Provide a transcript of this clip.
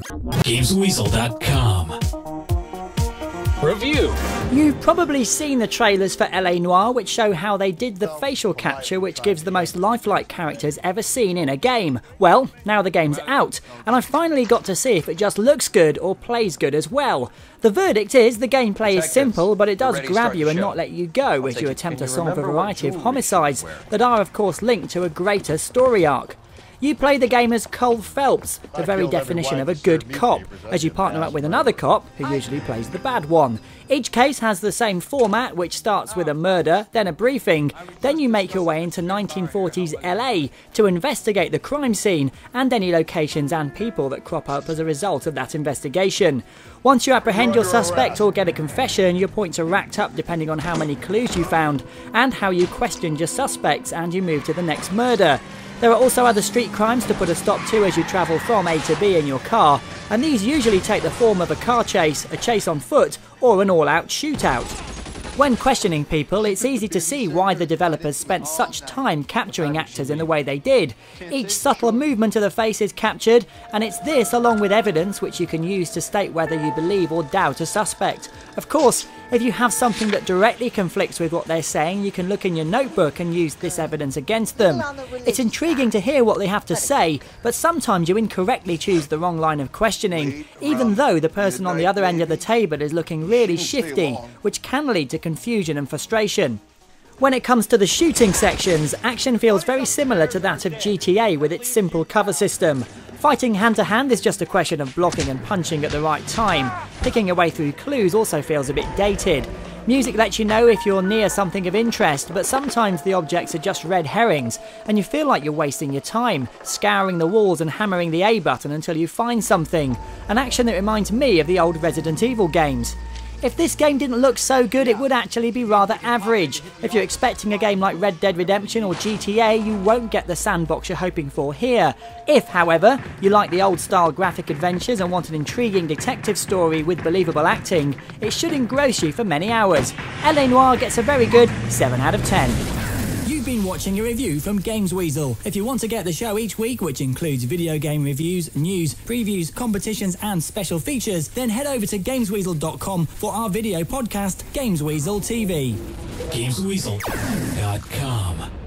Gamesweasel.com Review. You've probably seen the trailers for LA Noire, which show how they did the facial capture which gives the most lifelike characters ever seen in a game. Well, now the game's out, and I finally got to see if it just looks good or plays good as well. The verdict is the gameplay is simple, but it does grab you and not let you go as you attempt to solve a variety of homicides that are of course linked to a greater story arc. You play the game as Cole Phelps, the very definition of a good cop, as you partner up with another cop, who usually plays the bad one. Each case has the same format, which starts with a murder, then a briefing, then you make your way into 1940s LA to investigate the crime scene and any locations and people that crop up as a result of that investigation. Once you apprehend your suspect or get a confession, your points are racked up depending on how many clues you found and how you questioned your suspects, and you move to the next murder. There are also other street crimes to put a stop to as you travel from A to B in your car, and these usually take the form of a car chase, a chase on foot, or an all-out shootout. When questioning people, it's easy to see why the developers spent such time capturing actors in the way they did. Each subtle movement of the face is captured, and it's this along with evidence which you can use to state whether you believe or doubt a suspect. Of course, if you have something that directly conflicts with what they're saying, you can look in your notebook and use this evidence against them. It's intriguing to hear what they have to say, but sometimes you incorrectly choose the wrong line of questioning, even though the person on the other end of the table is looking really shifty, which can lead to confusion and frustration. When it comes to the shooting sections, action feels very similar to that of GTA with its simple cover system. Fighting hand to hand is just a question of blocking and punching at the right time. Picking your way through clues also feels a bit dated. Music lets you know if you're near something of interest, but sometimes the objects are just red herrings, and you feel like you're wasting your time, scouring the walls and hammering the A button until you find something. An action that reminds me of the old Resident Evil games. If this game didn't look so good, it would actually be rather average. If you're expecting a game like Red Dead Redemption or GTA, you won't get the sandbox you're hoping for here. If, however, you like the old-style graphic adventures and want an intriguing detective story with believable acting, it should engross you for many hours. LA Noire gets a very good 7 out of 10. You've been watching a review from Gamesweasel. If you want to get the show each week, which includes video game reviews, news, previews, competitions and special features, then head over to Gamesweasel.com for our video podcast, Gamesweasel TV. Gamesweasel.com